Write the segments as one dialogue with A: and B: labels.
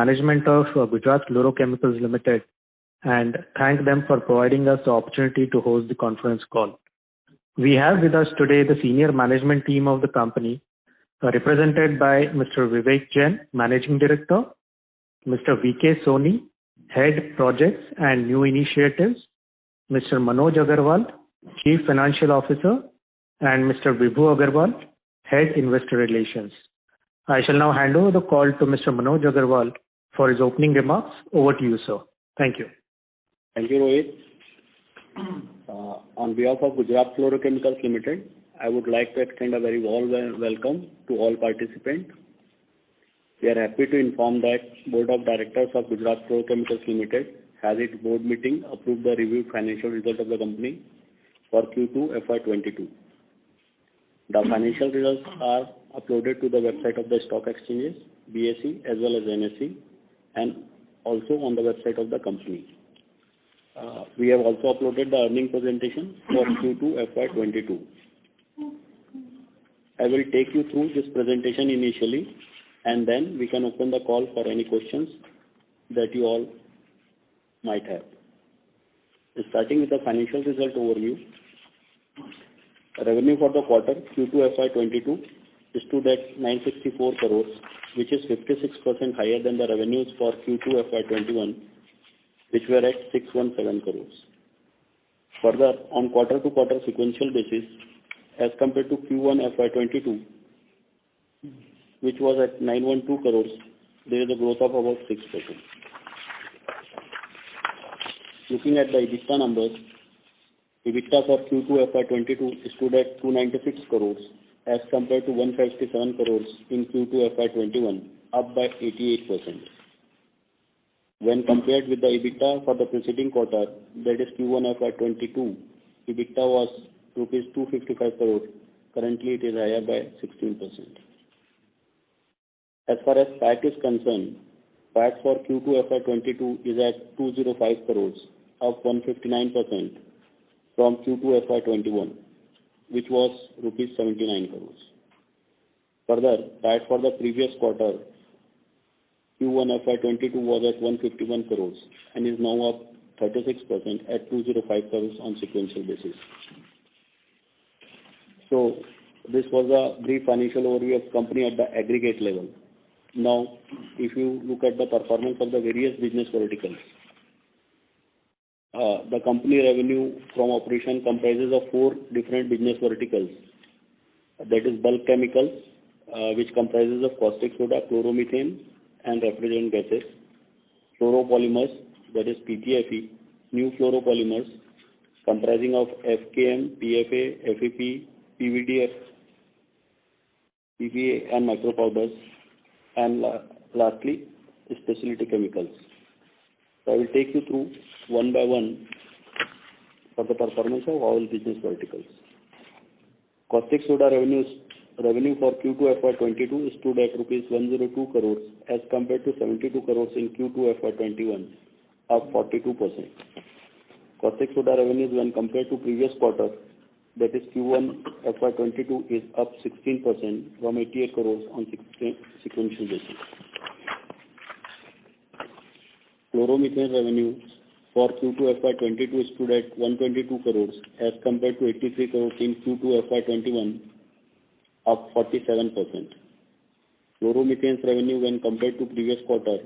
A: management of Gujarat Fluorochemicals Limited and thank them for providing us the opportunity to host the conference call. We have with us today the senior management team of the company, represented by Mr. Vivek Jain, Managing Director, Mr. VK Soni, Head Projects and New Initiatives, Mr. Manoj Agarwal, Chief Financial Officer, and Mr. Vibhu Agarwal, Head Investor Relations. I shall now hand over the call to Mr. Manoj Agarwal for his opening remarks. Over to you, sir. Thank you.
B: Thank you, Rohit. On behalf of Gujarat Fluorochemicals Limited, I would like to extend a very warm welcome to all participants. We are happy to inform that Board of Directors of Gujarat Fluorochemicals Limited has its board meeting approved the reviewed financial result of the company for Q2 FY22. The financial results are uploaded to the website of the stock exchanges, BSE as well as NSE, and also on the website of the company. We have also uploaded the earning presentation for Q2 FY22. I will take you through this presentation initially, and then we can open the call for any questions that you all might have. Starting with the financial result overview. Revenue for the quarter Q2 FY22 stood at 964 crores, which is 56% higher than the revenues for Q2 FY21, which were at 617 crores. Further, on quarter-to-quarter sequential basis, as compared to Q1 FY22, which was at 912 crores, there is a growth of about 6%. Looking at the EBITDA numbers, EBITDA for Q2 FY22 stood at 296 crores as compared to 157 crores in Q2 FY21, up by 88%. When compared with the EBITDA for the preceding quarter, that is Q1 FY22, EBITDA was rupees 255 crores. Currently, it is higher by 16%. As far as PAT is concerned, PAT for Q2 FY22 is at 205 crores, up 159% from Q2 FY21, which was rupees 79 crores. Further, PAT for the previous quarter, Q1 FY22, was at 151 crores and is now up 36% at 205 crores on sequential basis. So, this was a brief financial overview of company at the aggregate level. Now, if you look at the performance of the various business verticals, the company revenue from operation comprises of 4 different business verticals. That is bulk chemicals, which comprises of caustic soda, chloromethane, and refrigerant gases. Fluoropolymers, that is PTFE, new fluoropolymers, comprising of FKM, PFA, FEP, PVDF, PVA, and micropowders. And lastly, specialty chemicals. So I will take you through one by one for the performance of all business verticals. Caustic soda revenue for Q2 FY22 stood at rupees 102 crores as compared to 72 crores in Q2 FY21, up 42%. Caustic soda revenues when compared to previous quarter, that is Q1 FY22, is up 16% from 88 crores on sequential basis. Chloromethane revenue for Q2 FY22 stood at 122 crores as compared to 83 crores in Q2 FY21, up 47%. Chloromethane's revenue when compared to previous quarter,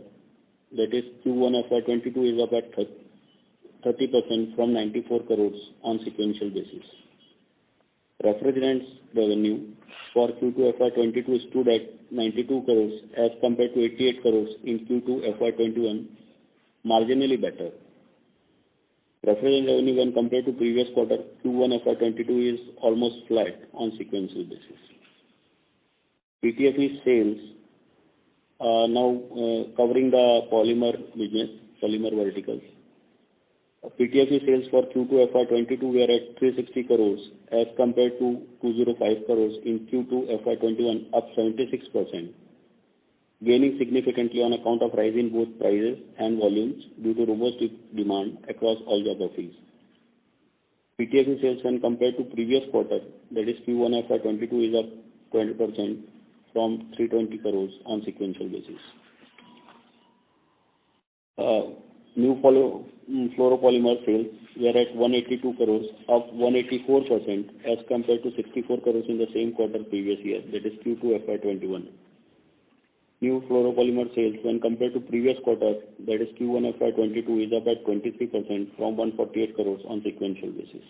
B: that is Q1 FY22, is up at 30% from 94 crores on sequential basis. Refrigerants revenue for Q2 FY22 stood at 92 crores as compared to 88 crores in Q2 FY21, marginally better. Refrigerant revenue when compared to previous quarter, Q1 FY22, is almost flat on sequential basis. PTFE sales now covering the polymer business, polymer verticals. PTFE sales for Q2 FY22 were at 360 crores as compared to 205 crores in Q2 FY21, up 76%, gaining significantly on account of rise in both prices and volumes due to robust demand across all geographies. PTFE sales when compared to previous quarter, that is Q1 FY22, is up 20% from 320 crores on sequential basis. New fluoropolymer sales were at 182 crores, up 184% as compared to 64 crores in the same quarter previous year, that is Q2 FY21. New fluoropolymer sales when compared to previous quarter, that is Q1 FY22, is up at 23% from 148 crores on sequential basis.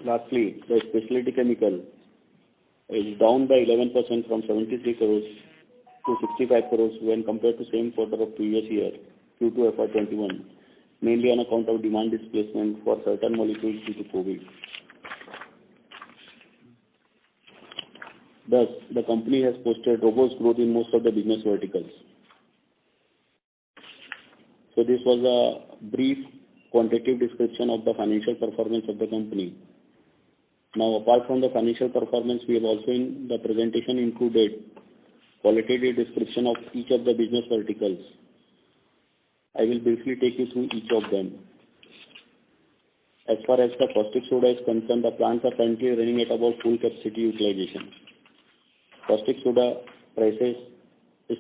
B: Lastly, the specialty chemical is down by 11% from 73 crores to 65 crores when compared to same quarter of previous year, Q2 FY21, mainly on account of demand displacement for certain molecules due to COVID. Thus, the company has posted robust growth in most of the business verticals. So this was a brief quantitative description of the financial performance of the company. Now, apart from the financial performance, we have also in the presentation included qualitative description of each of the business verticals. I will briefly take you through each of them. As far as the caustic soda is concerned, the plants are currently running at about full capacity utilization. Caustic soda prices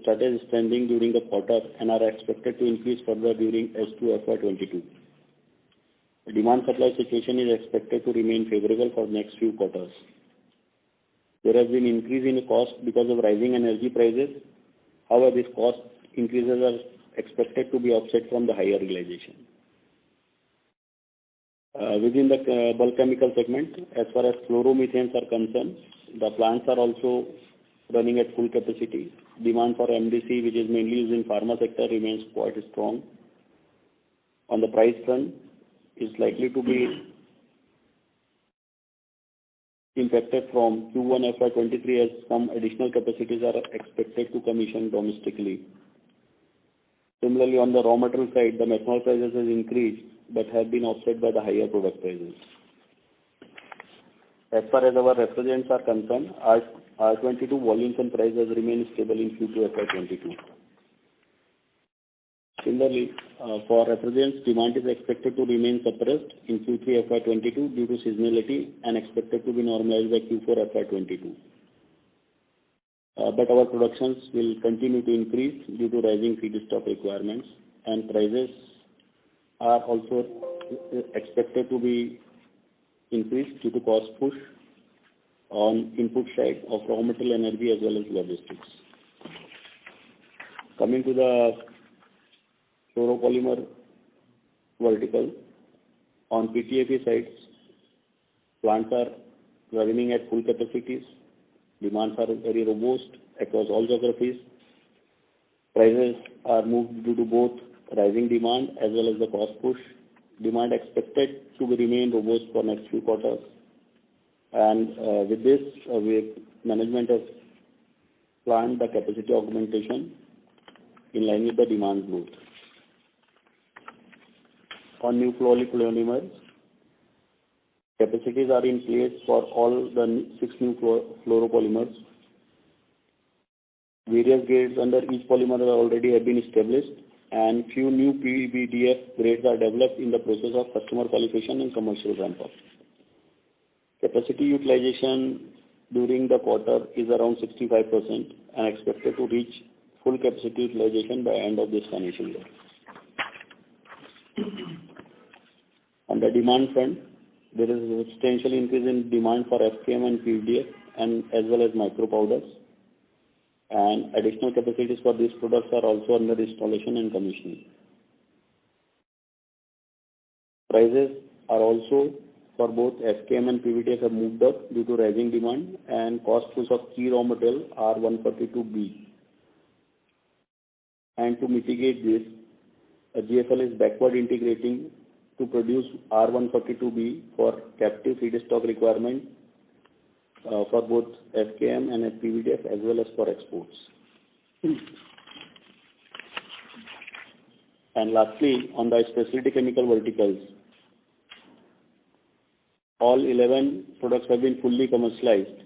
B: started strengthening during the quarter and are expected to increase further during H2 FY22. The demand supply situation is expected to remain favorable for next few quarters. There has been increase in cost because of rising energy prices. However, these cost increases are expected to be offset from the higher realization. Within the bulk chemical segment, as far as fluoromethanes are concerned, the plants are also running at full capacity. Demand for MDC, which is mainly used in pharma sector, remains quite strong. On the price front, is likely to be impacted from Q1 FY23 as some additional capacities are expected to commission domestically. Similarly, on the raw material side, the methanol prices has increased but have been offset by the higher product prices. As far as our refrigerants are concerned, R22 volumes and prices remain stable in Q2 FY22. Similarly, for refrigerants, demand is expected to remain suppressed in Q3 FY22 due to seasonality and expected to be normalized by Q4 FY22. But our productions will continue to increase due to rising feedstock requirements, and prices are also expected to be increased due to cost push on input side of raw material, energy as well as logistics. Coming to the fluoropolymer vertical, on PTFE sides, plants are running at full capacities. Demands are very robust across all geographies. Prices are moved due to both rising demand as well as the cost push. Demand expected to remain robust for next few quarters. And with this, management has planned the capacity augmentation in line with the demand growth. On new fluoropolymers, capacities are in place for all the 6 new fluoropolymers. Various grades under each polymer already have been established, and few new PVDF grades are developed in the process of customer qualification and commercial ramp-up. Capacity utilization during the quarter is around 65% and expected to reach full capacity utilization by end of this financial year. On the demand front, there is a substantial increase in demand for FKM and PVDF and as well as micro powders, and additional capacities for these products are also under installation and commissioning. Prices are also for both FKM and PVDF have moved up due to rising demand and cost push of key raw material R142B. And to mitigate this, GFL is backward integrating to produce R142B for captive feedstock requirement for both FKM and PVDF as well as for exports. And lastly, on the specialty chemical verticals, all 11 products have been fully commercialized.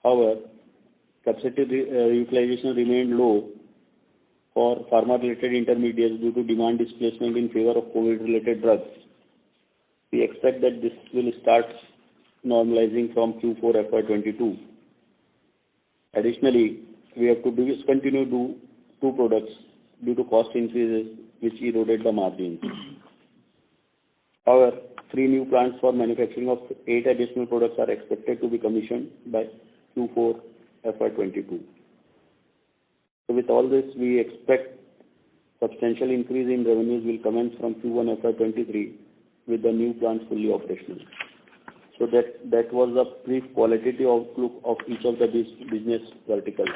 B: However, capacity utilization remained low for pharma-related intermediates due to demand displacement in favor of COVID-related drugs. We expect that this will start normalizing from Q4 FY22. Additionally, we have to discontinue two products due to cost increases which eroded the margins. However, 3 new plants for manufacturing of 8 additional products are expected to be commissioned by Q4 FY22. So with all this, we expect substantial increase in revenues will commence from Q1 FY23 with the new plants fully operational. So that was a brief qualitative outlook of each of the business verticals.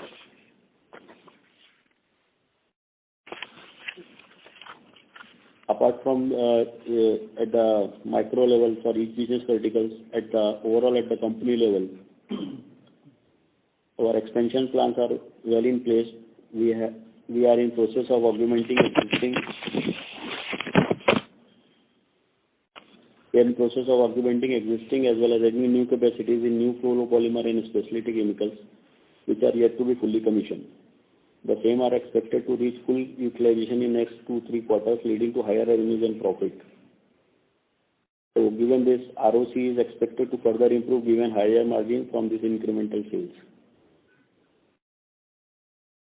B: Apart from at the micro level for each business verticals, overall at the company level, our expansion plans are well in place. We are in process of augmenting existing. We are in process of augmenting existing as well as adding new capacities in new fluoropolymer and specialty chemicals, which are yet to be fully commissioned. The same are expected to reach full utilization in next 2-3 quarters, leading to higher revenues and profit. So given this, ROC is expected to further improve given higher margin from this incremental sales.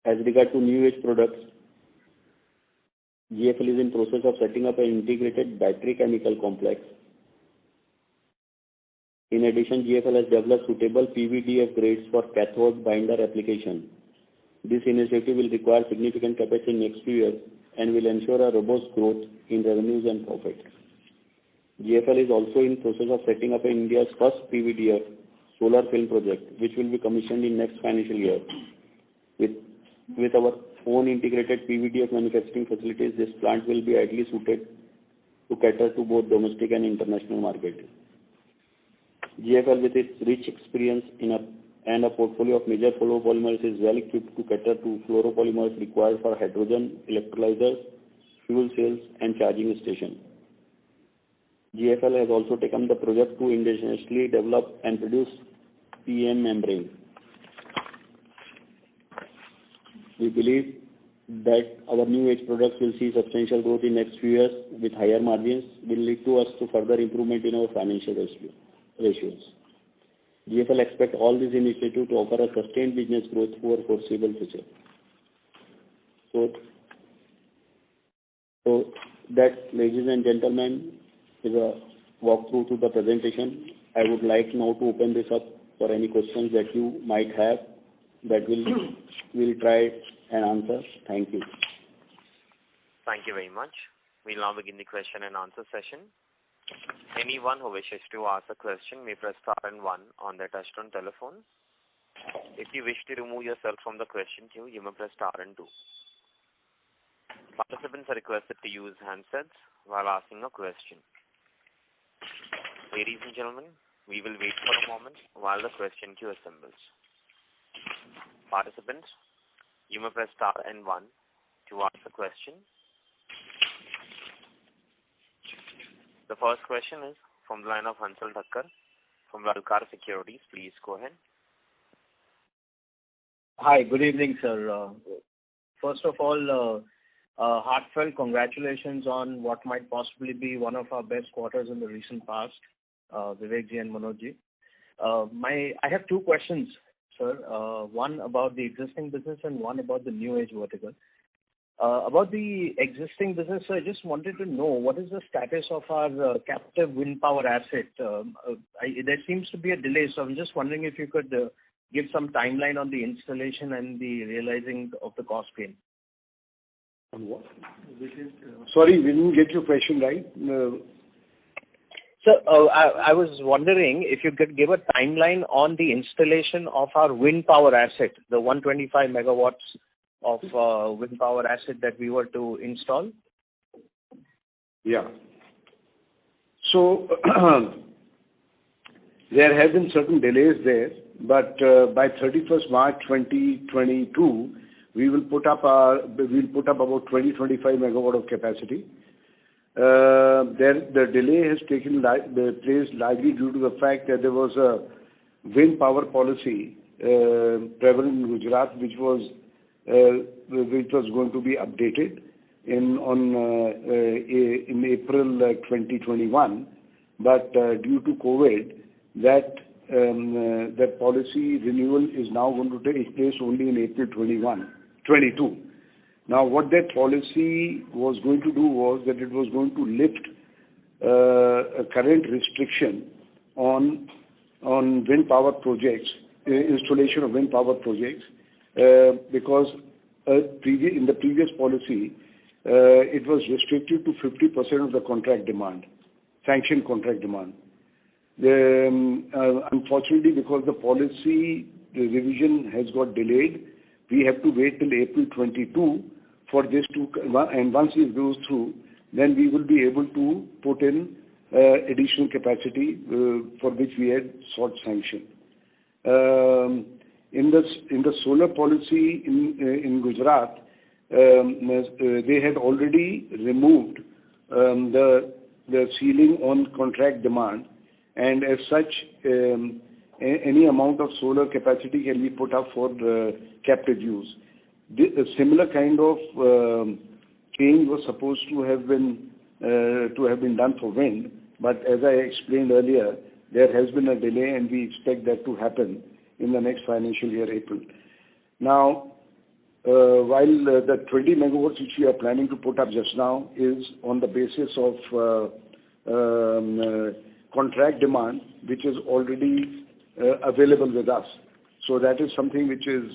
B: As regard to new age products, GFL is in process of setting up an integrated battery chemical complex. In addition, GFL has developed suitable PVDF grades for cathode binder application. This initiative will require significant capacity in next few years and will ensure a robust growth in revenues and profit. GFL is also in process of setting up India's first PVDF solar film project, which will be commissioned in next financial year. With our own integrated PVDF manufacturing facilities, this plant will be ideally suited to cater to both domestic and international market. GFL, with its rich experience and a portfolio of major fluoropolymers, is well equipped to cater to fluoropolymers required for hydrogen electrolyzers, fuel cells, and charging stations. GFL has also taken the project to indigenously develop and produce PEM membrane. We believe that our new age products will see substantial growth in next few years with higher margins will lead to us to further improvement in our financial ratios. GFL expects all these initiatives to offer a sustained business growth for foreseeable future. So that, ladies and gentlemen, is a walkthrough to the presentation. I would like now to open this up for any questions that you might have that we'll try and answer. Thank you.
C: Thank you very much. We'll now begin the question and answer session. Anyone who wishes to ask a question may press star and 1 on their touchtone telephone. If you wish to remove yourself from the question queue, you may press star and 2. Participants are requested to use handsets while asking a question. Ladies and gentlemen, we will wait for a moment while the question queue assembles. Participants, you may press star and 1 to ask a question. The first question is from the line of Hansal Thakkar from Lalkar Securities. Please go ahead.
D: Hi, good evening, sir. First of all, heartfelt congratulations on what might possibly be one of our best quarters in the recent past, Vivek ji and Manoj ji. I have 2 questions, sir. One about the existing business and one about the new age vertical. About the existing business, I just wanted to know what is the status of our captive wind power asset. There seems to be a delay, so I'm just wondering if you could give some timeline on the installation and the realizing of the cost gain.
E: On what? Sorry, we didn't get your question right.
D: Sir, I was wondering if you could give a timeline on the installation of our wind power asset, the 125 megawatts of wind power asset that we were to install.
E: Yeah. So there have been certain delays there, but by 31st March 2022, we'll put up about 20-25 megawatt of capacity. The delay has taken place largely due to the fact that there was a wind power policy prevalent in Gujarat, which was going to be updated in April 2021, but due to COVID, that policy renewal is now going to take place only in April 22. Now, what that policy was going to do was that it was going to lift a current restriction on wind power projects, installation of wind power projects, because in the previous policy, it was restricted to 50% of the contract demand, sanctioned contract demand. Unfortunately, because the policy revision has got delayed, we have to wait till April 22 for this to, and once it goes through, then we will be able to put in additional capacity for which we had sought sanction. In the solar policy in Gujarat, they had already removed the ceiling on contract demand, and as such, any amount of solar capacity can be put up for captive use. A similar kind of change was supposed to have been done for wind, but as I explained earlier, there has been a delay, and we expect that to happen in the next financial year, April. Now, while the 20 megawatts which we are planning to put up just now is on the basis of contract demand, which is already available with us. So that is something which is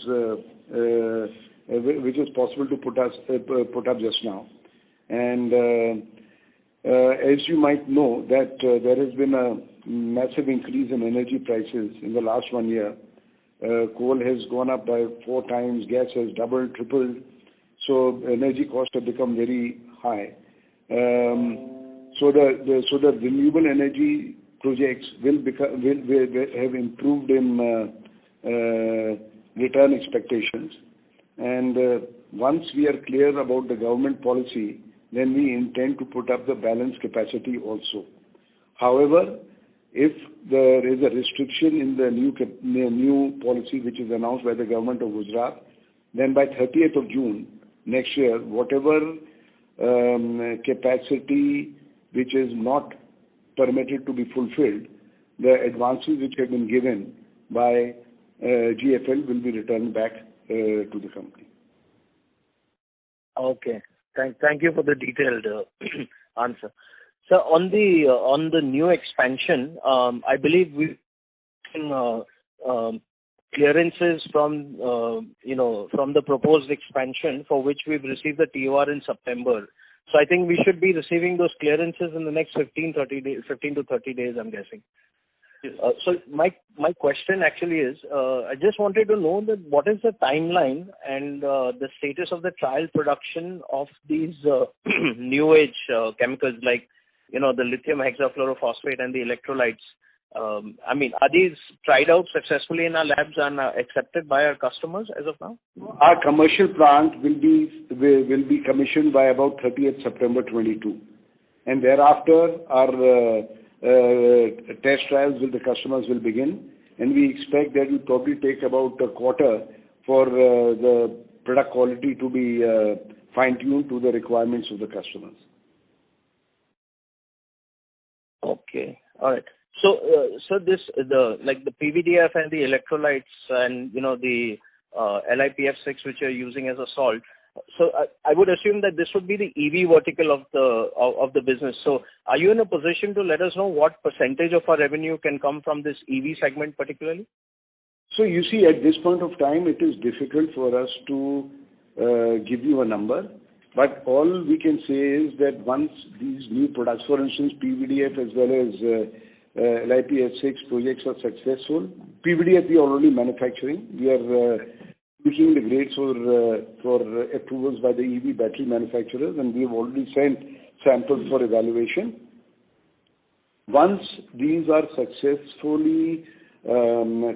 E: possible to put up just now. And as you might know, that there has been a massive increase in energy prices in the last 1 year. Coal has gone up by 4 times, gas has doubled, tripled, so energy costs have become very high. So the renewable energy projects will have improved in return expectations, and once we are clear about the government policy, then we intend to put up the balance capacity also. However, if there is a restriction in the new policy which is announced by the government of Gujarat, then by 30th of June next year, whatever capacity which is not permitted to be fulfilled, the advances which have been given by GFL will be returned back to the company.
D: Okay. Thank you for the detailed answer. So on the new expansion, I believe we've clearances from the proposed expansion for which we've received the TOR in September. So I think we should be receiving those clearances in the next 15 to 30 days, I'm guessing. So my question actually is, I just wanted to know that what is the timeline and the status of the trial production of these new age chemicals like, the lithium hexafluorophosphate and the electrolytes. I mean, are these tried out successfully in our labs and accepted by our customers as of now?
E: Our commercial plant will be commissioned by about 30th September 22, and thereafter our test trials with the customers will begin, and we expect that it will probably take about a quarter for the product quality to be fine-tuned to the requirements of the customers.
D: Okay, all right. So the PVDF and the electrolytes and the LiPF6 which you're using as a salt. So I would assume that this would be the EV vertical of the business. So are you in a position to let us know what percentage of our revenue can come from this EV segment particularly?
E: So you see, at this point of time, it is difficult for us to give you a number. But all we can say is that once these new products, for instance, PVDF as well as LiPF6 projects are successful, PVDF we are already manufacturing. We are using the grades for approvals by the EV battery manufacturers, and we have already sent samples for evaluation. Once these are successfully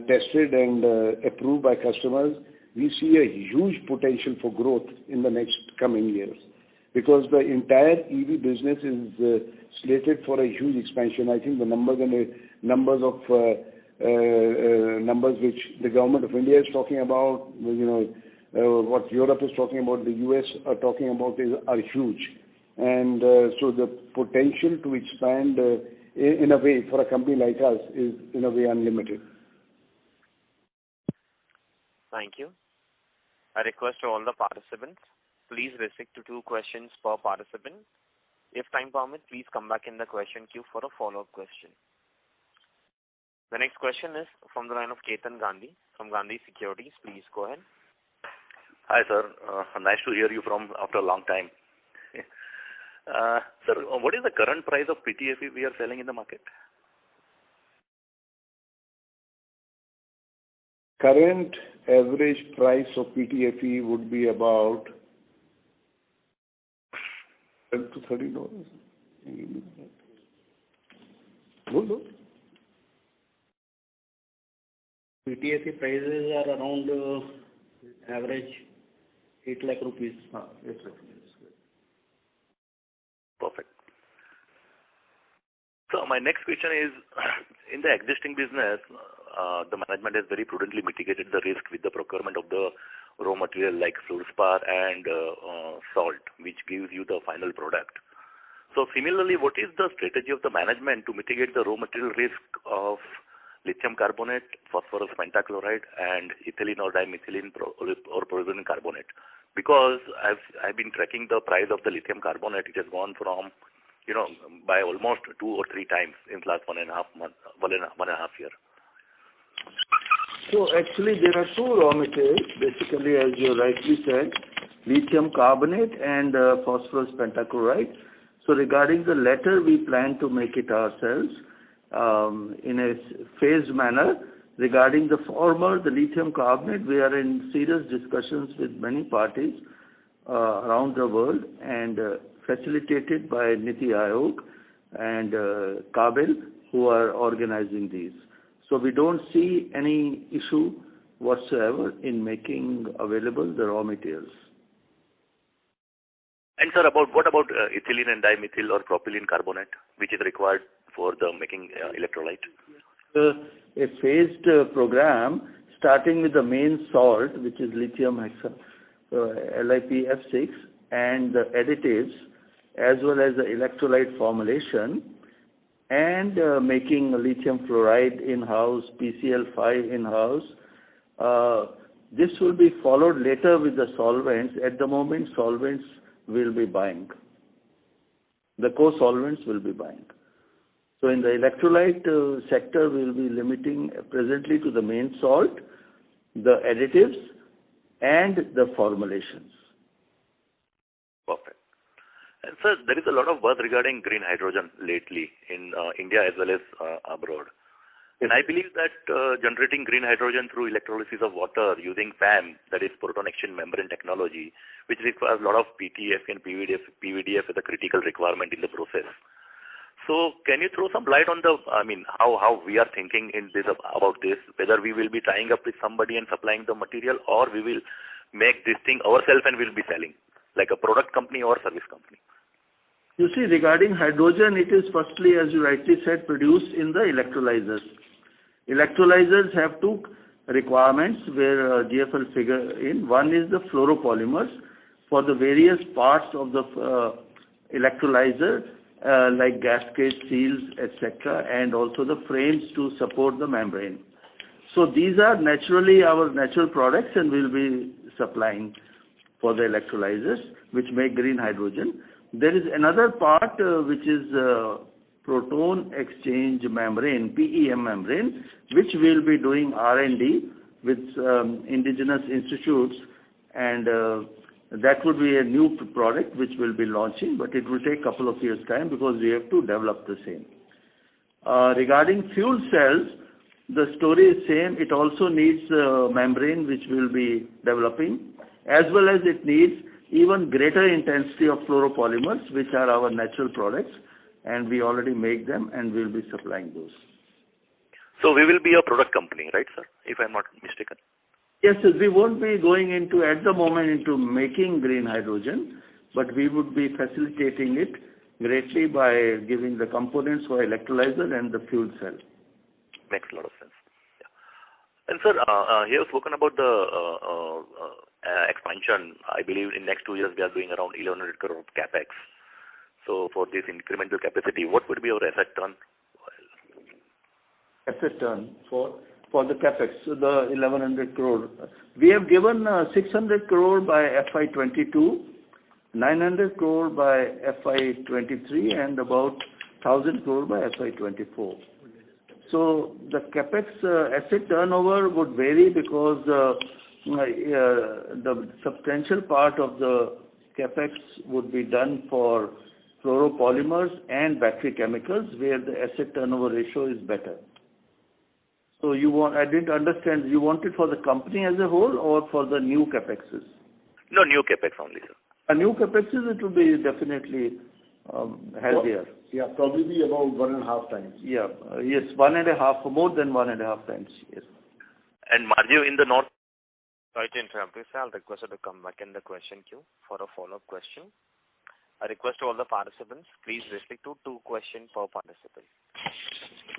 E: tested and approved by customers, we see a huge potential for growth in the next coming years, because the entire EV business is slated for a huge expansion. I think the numbers which the government of India is talking about, what Europe is talking about, the US are talking about are huge, and so the potential to expand in a way for a company like us is in a way unlimited.
C: Thank you. I request to all the participants, please restrict to 2 questions per participant. If time permits, please come back in the question queue for a follow-up question. The next question is from the line of Ketan Gandhi from Gandhi Securities. Please go ahead.
F: Hi, sir. Nice to hear you from after a long time. Sir, what is the current price of PTFE we are selling in the market?
E: Current average price of PTFE would be about $12 to $13. Hello?
B: PTFE prices are around average 8 lakh rupees.
F: Perfect. So my next question is, in the existing business, the management has very prudently mitigated the risk with the procurement of the raw material like fluorspar and salt, which gives you the final product. So similarly, what is the strategy of the management to mitigate the raw material risk of lithium carbonate, phosphorus pentachloride, and ethylene or dimethylene or polyethylene carbonate? Because I've been tracking the price of the lithium carbonate. It has gone from, by almost 2 or 3 times in the last 1.5 year.
E: So actually there are 2 raw materials, basically as you rightly said, lithium carbonate and phosphorus pentachloride. So regarding the latter, we plan to make it ourselves in a phased manner. Regarding the former, the lithium carbonate, we are in serious discussions with many parties around the world and facilitated by NITI Aayog and KABIL, who are organizing these. So we don't see any issue whatsoever in making available the raw materials.
F: And sir, what about ethylene and dimethyl or propylene carbonate, which is required for the making electrolyte?
E: A phased program starting with the main salt, which is lithium LiPF6, and the additives as well as the electrolyte formulation, and making lithium fluoride in-house, PCl5 in-house. This will be followed later with the solvents. At the moment, solvents will be buying. The co-solvents will be buying. So in the electrolyte sector, we will be limiting presently to the main salt, the additives, and the formulations.
F: Perfect. And sir, there is a lot of buzz regarding green hydrogen lately in India as well as abroad. And I believe that generating green hydrogen through electrolysis of water using PEM, that is proton exchange membrane technology, which requires a lot of PTFE and PVDF as a critical requirement in the process. So can you throw some light on how we are thinking about this, whether we will be tying up with somebody and supplying the material, or we will make this thing ourselves and will be selling, like a product company or service company?
E: You see, regarding hydrogen, it is firstly, as you rightly said, produced in the electrolyzers. Electrolyzers have 2 requirements where GFL figure in. One is the fluoropolymers for the various parts of the electrolyzer, like gasket, seals, etc., and also the frames to support the membrane. So these are naturally our natural products, and we'll be supplying for the electrolyzers, which make green hydrogen. There is another part which is proton exchange membrane, PEM membrane, which we'll be doing R&D with indigenous institutes, and that would be a new product which we'll be launching, but it will take a couple of years' time because we have to develop the same. Regarding fuel cells, the story is same. It also needs membrane which we'll be developing, as well as it needs even greater intensity of fluoropolymers, which are our natural products, and we already make them and we'll be supplying those.
F: So we will be a product company, right, sir, if I'm not mistaken?
E: Yes, sir. We won't be going into, at the moment, into making green hydrogen, but we would be facilitating it greatly by giving the components for electrolyzer and the fuel cell.
F: Makes a lot of sense. Yeah. And sir, you have spoken about the expansion. I believe in next 2 years we are doing around 1,100 crore capex. So for this incremental capacity, what would be our asset turn?
E: Asset turn for the capex, so the 1,100 crore. We have given 600 crore by FY22 900 crore by FY23 and about 1,000 crore by FY24. So the capex asset turnover would vary because the substantial part of the capex would be done for fluoropolymers and battery chemicals, where the asset turnover ratio is better. So I didn't understand, you want it for the company as a whole or for the new capexes?
F: No, new capex only, sir.
E: A new capexes, it will be definitely healthier.
G: Yeah, probably about 1.5 times.
E: Yeah, yes, 1.5, more than 1.5 times, yes.
F: And margin in the north?
C: Sorry to interrupt you, sir. I'll request you to come back in the question queue for a follow-up question. A request to all the participants, please restrict to 2 questions per participant.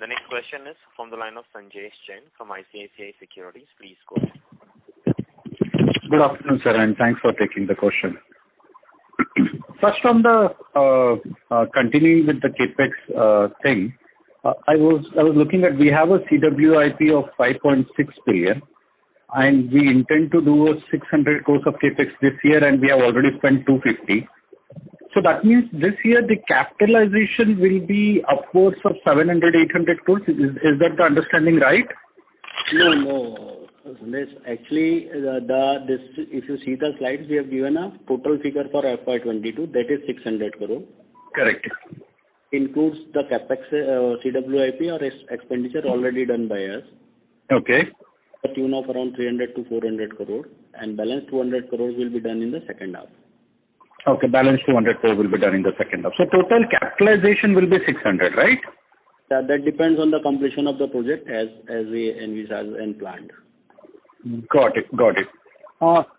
C: The next question is from the line of Sanjesh Jain from ICICI Securities. Please go ahead.
H: Good afternoon, sir, and thanks for taking the question. First, on the continuing with the capex thing, I was looking at, we have a CWIP of 5.6 billion, and we intend to do a 600 crores of capex this year, and we have already spent 250. So that means this year the capitalization will be upwards of 700-800 crores. Is that the understanding right?
B: No. Actually, if you see the slides, we have given a total figure for FY22, that is 600 crore.
H: Correct.
B: Includes the capex, CWIP or expenditure already done by us.
H: Okay.
B: A tune of around 300 to 400 crore, and balance 200 crores will be done in the second half.
H: Okay, balance 200 crore will be done in the second half. So total capitalization will be 600, right?
B: That depends on the completion of the project as we envisage and planned.
H: Got it.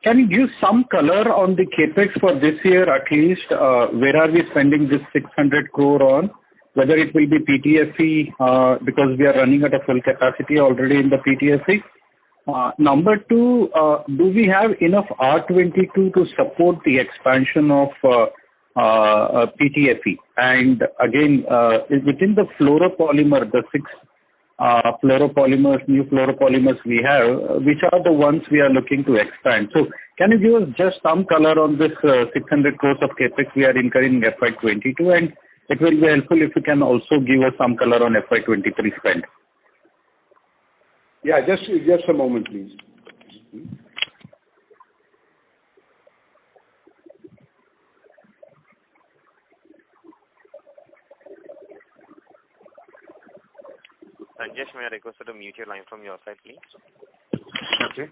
H: Can you give some color on the capex for this year at least? Where are we spending this 600 crore on? Whether it will be PTFE because we are running at a full capacity already in the PTFE. Number 2, do we have enough R22 to support the expansion of PTFE? And again, within the fluoropolymer, the 6 new fluoropolymers we have, which are the ones we are looking to expand? So can you give us just some color on this 600 crores of capex we are incurring in FY22, and it will be helpful if you can also give us some color on FY23 spend.
E: Yeah, just a moment, please.
C: Sanjesh, may I request you to mute your line from your side, please?
E: Okay.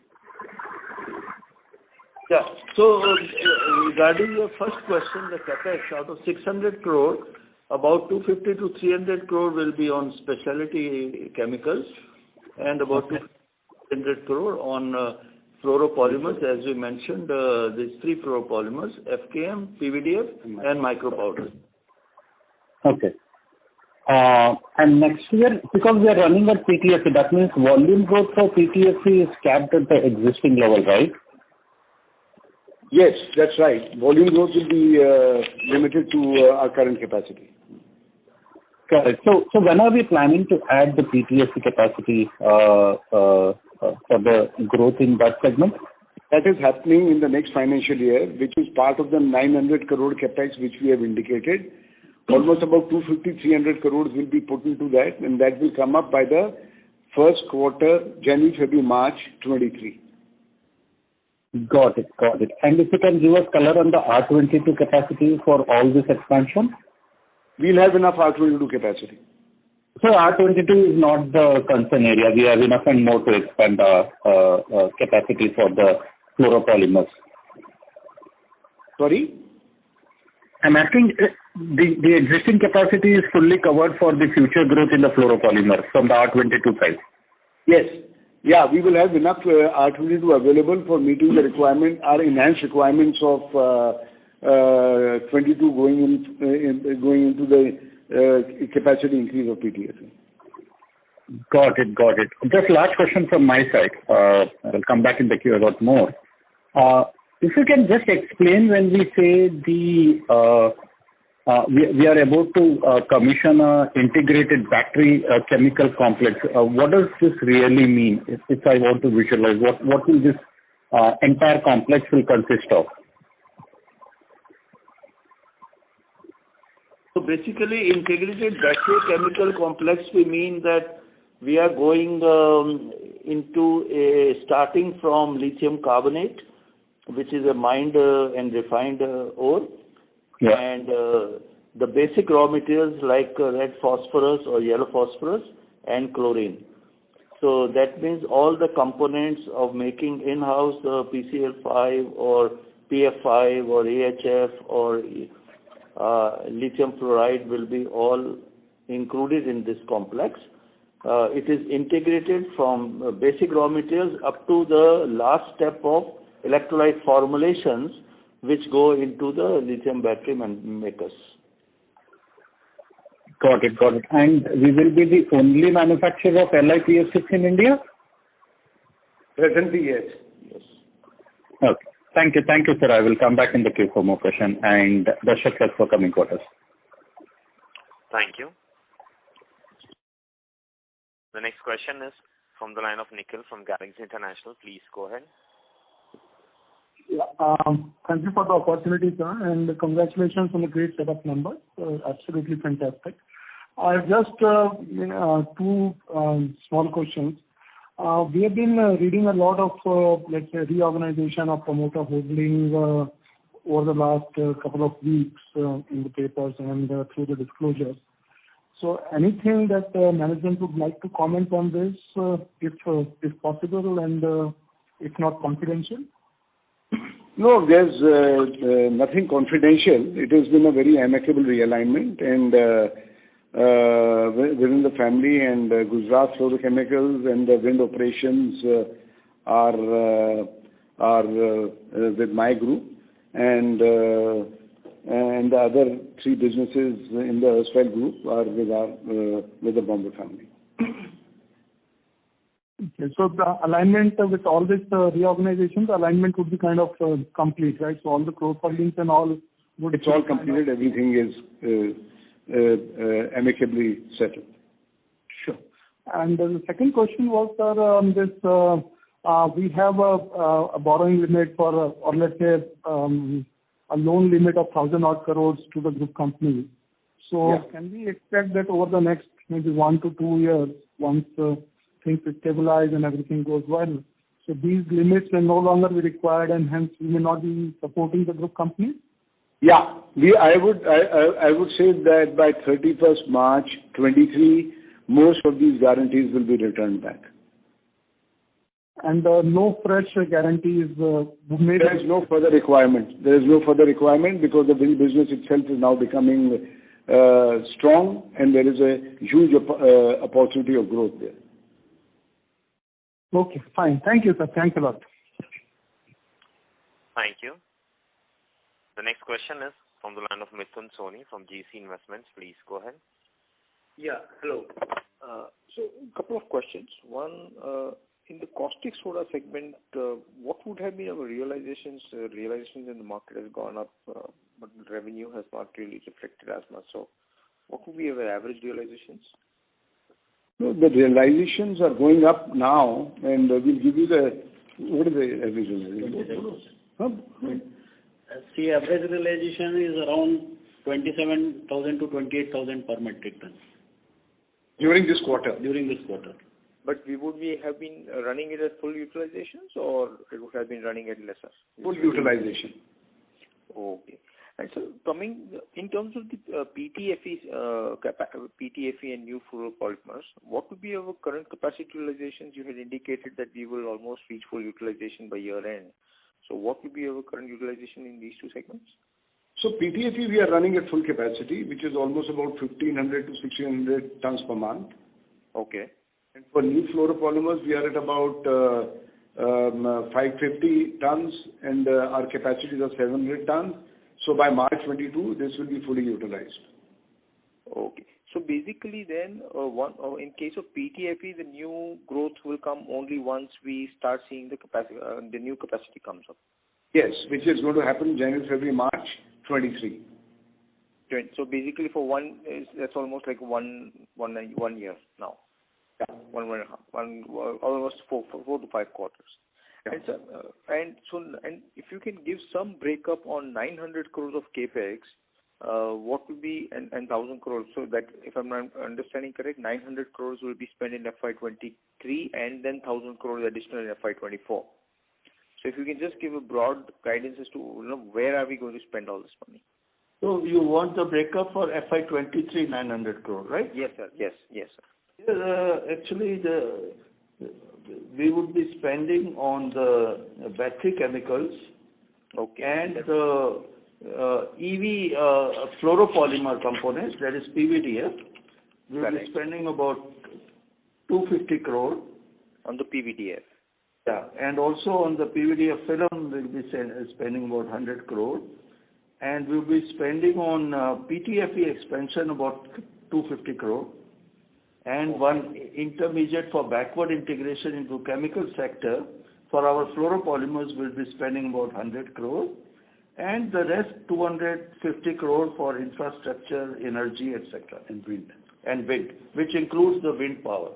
E: Yeah. So regarding your first question, the capex out of 600 crore, about 250 to 300 crore will be on specialty chemicals, and about 200 crore on fluoropolymers, as we mentioned, these 3 fluoropolymers, FKM, PVDF, and micropowder.
H: Okay. And next year, because we are running at PTFE, that means volume growth for PTFE is capped at the existing level, right?
E: Yes, that's right. Volume growth will be limited to our current capacity.
H: Correct. So when are we planning to add the PTFE capacity for the growth in that segment?
E: That is happening in the next financial year, which is part of the 900 crore capex which we have indicated. Almost about 250-300 crores will be put into that, and that will come up by the first quarter, January, February, March 23.
H: Got it. And if you can give us color on the R22 capacity for all this expansion?
E: We'll have enough R22 capacity.
H: So R22 is not the concern area. We have enough and more to expand capacity for the fluoropolymers.
E: Sorry?
H: I'm asking, the existing capacity is fully covered for the future growth in the fluoropolymer from the R22 side?
E: Yes. Yeah, we will have enough R22 available for meeting the requirement, our enhanced requirements of 22 going into the capacity increase of PTFE.
H: Got it. Just last question from my side. I'll come back in the queue about more. If you can just explain when we say we are about to commission an integrated battery chemical complex, what does this really mean? If I want to visualize, what will this entire complex will consist of?
E: basically integrated battery chemical complex, we mean that we are going starting from lithium carbonate, which is a mined and refined ore.
H: Yeah.
E: And the basic raw materials like red phosphorus or yellow phosphorus and chlorine. So that means all the components of making in-house PCl5 or PF5 or AHF or lithium fluoride will be all included in this complex. It is integrated from basic raw materials up to the last step of electrolyte formulations, which go into the lithium battery makers.
H: Got it. And we will be the only manufacturer of LiPF6 in India?
E: Presently, yes.
H: Okay. Thank you, sir. I will come back in the queue for more questions, and best of luck for coming quarters.
C: Thank you. The next question is from the line of Nikhil from Galaxy International. Please go ahead.
I: Yeah, thank you for the opportunity, sir, and congratulations on the great set of numbers. Absolutely fantastic. I have just two small questions. We have been reading a lot of, let's say, reorganization of promoter holding over the last couple of weeks in the papers and through the disclosures. So anything that management would like to comment on this, if possible, and if not confidential?
E: No, there's nothing confidential. It has been a very amicable realignment, and within the family, and Gujarat Fluorochemicals and the wind operations are with my group, and the other three businesses in the erstwhile group are with the Bombay family.
I: Okay, so the alignment with all this reorganizations, alignment would be kind of complete, right? So all the cross-holdings and all would...
E: It's all completed. Everything is amicably settled.
I: Sure. And the second question was, sir, on this, we have a borrowing limit for, or let's say, a loan limit of 1,000 odd crores to the group company. So
E: yeah.
I: Can we expect that over the next maybe 1 to 2 years, once things stabilize and everything goes well, so these limits will no longer be required, and hence we may not be supporting the group company?
E: Yeah, I would say that by 31st March 23, most of these guarantees will be returned back.
I: And no fresh guarantees made?
E: There is no further requirement. There is no further requirement because the wind business itself is now becoming strong, and there is a huge opportunity of growth there.
I: Okay, fine. Thank you, sir. Thanks a lot.
C: Thank you. The next question is from the line of Mithun Soni from GC Investments. Please go ahead.
J: Yeah, hello. So a couple of questions. One, in the caustic soda segment, what would have been our realizations? Realizations in the market has gone up, but the revenue has not really reflected as much. So what would be our average realizations?
E: No, the realizations are going up now, and we'll give you what is the average realization? Huh?
B: See, average realization is around 27,000 to 28,000 per metric ton.
E: During this quarter?
B: During this quarter.
J: But would we have been running it at full utilizations, or it would have been running at lesser?
E: Full utilization.
J: Okay. And so coming in terms of the PTFE and new fluoropolymers, what would be our current capacity utilizations? You had indicated that we will almost reach full utilization by year end. So what would be our current utilization in these two segments?
E: So PTFE, we are running at full capacity, which is almost about 1,500 to 1,600 tons per month.
J: Okay.
E: And for new fluoropolymers, we are at about 550 tons, and our capacities are 700 tons. So by March 22, this will be fully utilized.
J: Okay. So basically then, in case of PTFE, the new growth will come only once we start seeing the capacity, the new capacity comes up.
E: Yes, which is going to happen January, February, March 23.
J: So basically for that's almost like one year now.
E: Yeah.
J: Almost 4 to 5 quarters. Yeah. And if you can give some breakup on 900 crores of capex, what will be and 1,000 crores? So that, if I'm not understanding correct, 900 crores will be spent in FY23 and then 1,000 crores additional in FY24. So if you can just give a broad guidance as to where are we going to spend all this money?
K: So you want the breakup for FY23 900 crore, right?
J: Yes, sir. Yes, sir.
K: Actually, we would be spending on the battery chemicals,
J: okay,
K: and the EV fluoropolymer components, that is PVDF. We will be spending about 250 crore
J: on the PVDF.
K: Yeah, and also on the PVDF film, we'll be spending about 100 crore, and we'll be spending on PTFE expansion about 250 crore, and one intermediate for backward integration into chemical sector for our fluoropolymers will be spending about 100 crore, and the rest 250 crore for infrastructure, energy, etc.
E: And wind.
K: And wind, which includes the wind power.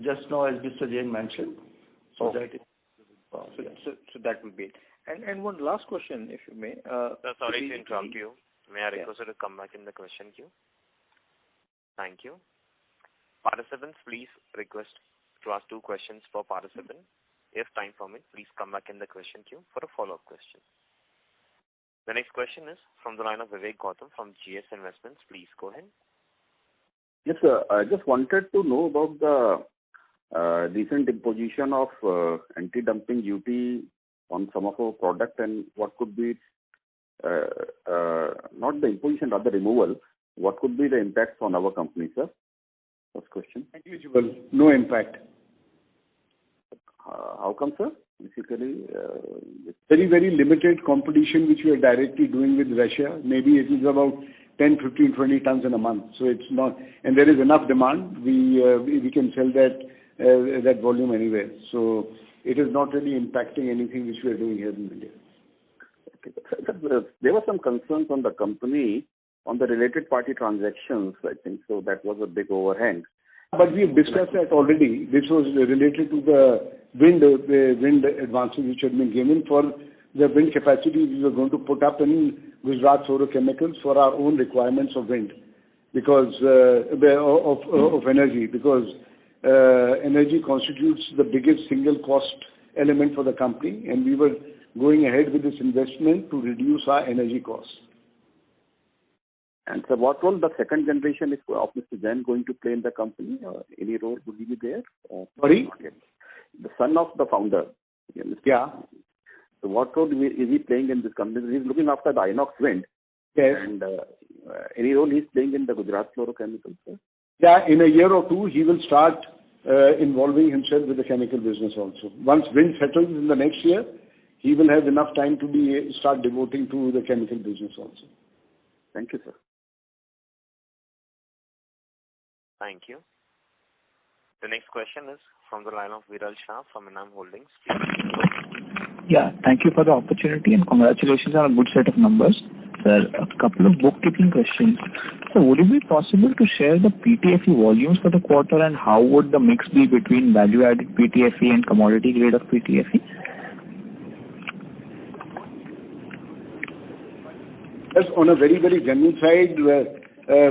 K: Just now, as Mr. Jain mentioned. So that is
J: so that will be it. And one last question, if you may.
C: Sorry to interrupt you. May I request you to come back in the question queue? Thank you. Participants, please request to ask 2 questions per participant. If time permits, please come back in the question queue for a follow-up question. The next question is from the line of Vivek Gautam from GS Investments. Please go ahead.
L: Yes, sir. I just wanted to know about the recent imposition of anti-dumping duty on some of our product, and what could be not the imposition, rather removal. What could be the impact on our company, sir? First question.
E: Negligible. No impact.
L: How come, sir? Basically,
E: very, very limited competition which we are directly doing with Russia. Maybe it is about 10, 15, 20 tons in a month. So it's not, and there is enough demand. We can sell that volume anywhere. So it is not really impacting anything which we are doing here in India.
L: Okay. Sir, there were some concerns on the company on the related party transactions, I think. So that was a big overhang.
E: But we've discussed that already. This was related to the wind advances which had been given for the wind capacity we were going to put up in Gujarat Fluorochemicals for our own requirements of wind, because of energy, because energy constitutes the biggest single cost element for the company, and we were going ahead with this investment to reduce our energy costs.
L: And so what role the second generation of Mr. Jain going to play in the company? Any role would he be there?
E: Sorry?
L: The son of the founder.
E: Yeah.
L: So what role is he playing in this company? He's looking after the Inox Wind.
E: Yes.
L: And any role he's playing in the Gujarat Fluorochemicals, sir?
E: Yeah, in a year or two, he will start involving himself with the chemical business also. Once wind settles in the next year, he will have enough time to start devoting to the chemical business also.
L: Thank you, sir.
C: Thank you. The next question is from the line of Viral Shah from Enam Holdings.
M: Yeah, thank you for the opportunity and congratulations on a good set of numbers. Sir, a couple of bookkeeping questions. So would it be possible to share the PTFE volumes for the quarter, and how would the mix be between value-added PTFE and commodity grade of PTFE?
E: Yes, on a very, very general side,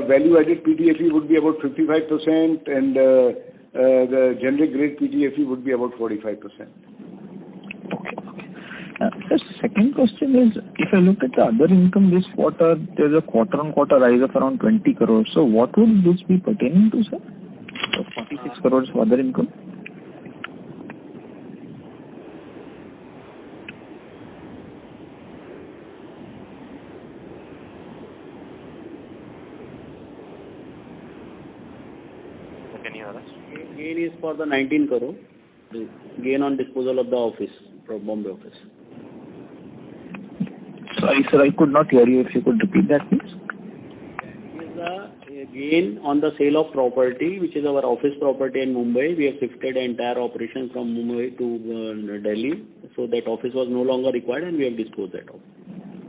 E: value-added PTFE would be about 55%, and the generic grade PTFE would be about 45%.
M: The second question is, if I look at the other income this quarter, there's a quarter-on-quarter rise of around 20 crores. So what would this be pertaining to, sir? So 46 crores for other income?
C: Can you hear us?
B: Gain is for the 19 crore. Gain on disposal of the office, from Bombay office.
M: Sorry, sir, I could not hear you. If you could repeat that, please.
B: It is the gain on the sale of property, which is our office property in Mumbai. We have shifted the entire operation from Mumbai to Delhi. So that office was no longer required and we have disposed that of.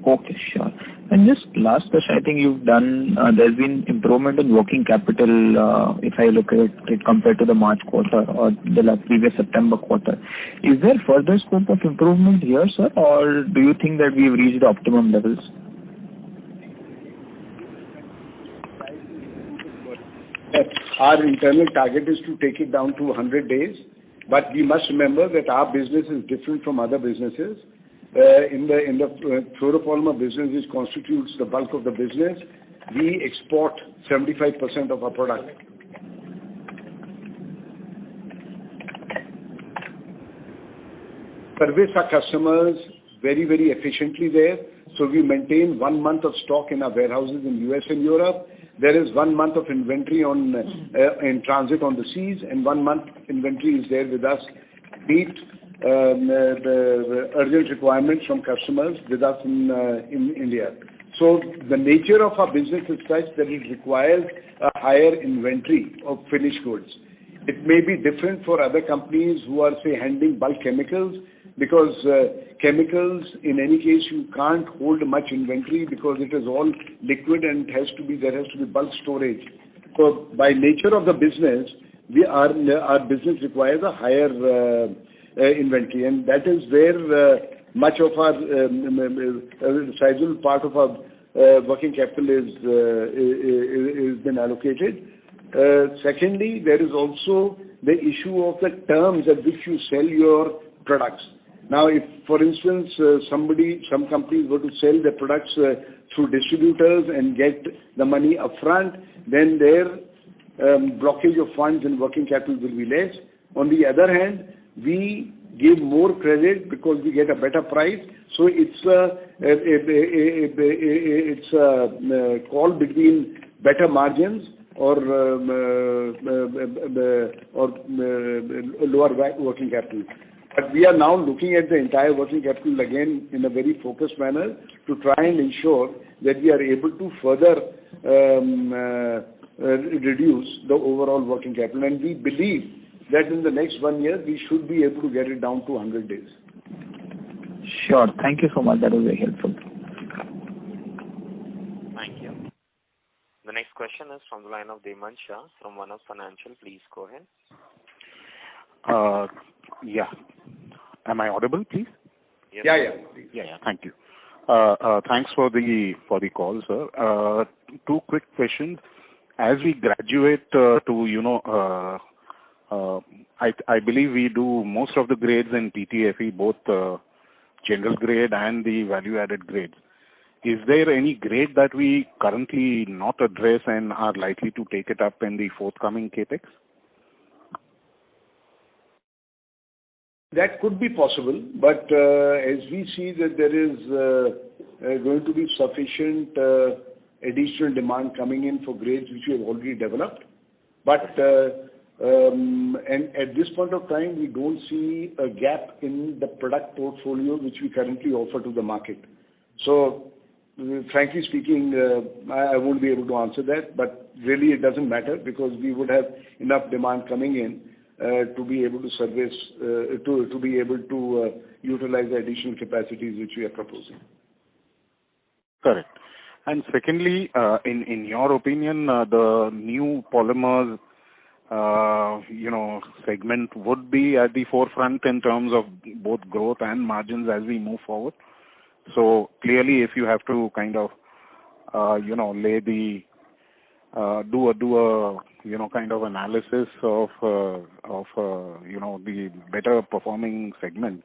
M: Okay, sure. And just last question, I think you've done, there's been improvement in working capital, if I look at it compared to the March quarter or the previous September quarter. Is there further scope of improvement here, sir, or do you think that we've reached the optimum levels?
E: our internal target is to take it down to 100 days. But we must remember that our business is different from other businesses. In the fluoropolymer business, which constitutes the bulk of the business, we export 75% of our product. Service our customers very, very efficiently there. So we maintain 1 month of stock in our warehouses in US and Europe. There is 1 month of inventory in transit on the seas, and 1 month inventory is there with us, meet the urgent requirements from customers with us in India. So the nature of our business is such that it requires a higher inventory of finished goods. It may be different for other companies who are, say, handling bulk chemicals, because chemicals, in any case, you can't hold much inventory because it is all liquid and there has to be bulk storage. So by nature of the business, our business requires a higher inventory, and that is where much of our sizable part of our working capital is been allocated. Secondly, there is also the issue of the terms at which you sell your products. Now, if, for instance, some companies were to sell their products through distributors and get the money upfront, then their blockage of funds and working capital will be less. On the other hand, we give more credit because we get a better price. So it's a call between better margins or lower working capital. But we are now looking at the entire working capital again in a very focused manner to try and ensure that we are able to further reduce the overall working capital. And we believe that in the next 1 year, we should be able to get it down to 100 days.
M: Sure. Thank you so much. That was very helpful.
C: Thank you. The next question is from the line of Deman Shah from One Up Financial. Please go ahead.
N: Yeah. Am I audible, please?
C: Yes.
N: Yeah. Thank you. Thanks for the call, sir. Two quick questions. As we graduate I believe we do most of the grades in PTFE, both general grade and the value-added grades. Is there any grade that we currently not address and are likely to take it up in the forthcoming CapEx?
E: That could be possible, but as we see that there is going to be sufficient additional demand coming in for grades which we have already developed. But and at this point of time, we don't see a gap in the product portfolio which we currently offer to the market. So, frankly speaking, I won't be able to answer that, but really it doesn't matter because we would have enough demand coming in to be able to service, to be able to utilize the additional capacities which we are proposing.
N: Correct. And secondly, in your opinion, the new polymers segment would be at the forefront in terms of both growth and margins as we move forward. So clearly, if you have to kind of do a kind of analysis of the better performing segment,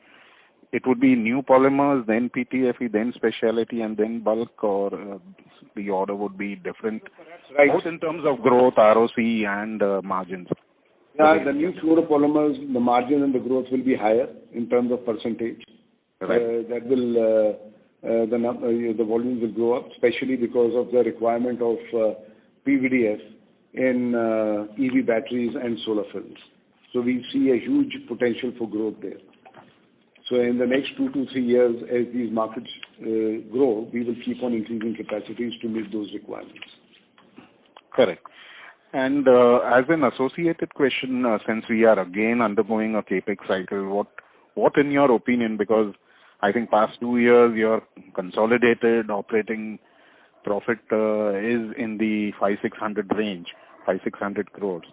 N: it would be new polymers, then PTFE, then specialty, and then bulk, or the order would be different,
E: right,
N: both in terms of growth, ROC, and margins.
E: Yeah, the new fluoropolymers, the margin and the growth will be higher in terms of percentage.
N: Right.
E: That will the volumes will grow up, especially because of the requirement of PVDF in EV batteries and solar cells. So we see a huge potential for growth there. So in the next 2 to 3 years, as these markets grow, we will keep on increasing capacities to meet those requirements.
N: Correct. And as an associated question, since we are again undergoing a CapEx cycle, what in your opinion, because I think past 2 years your consolidated operating profit is in the 500-600 range, 500-600 crores.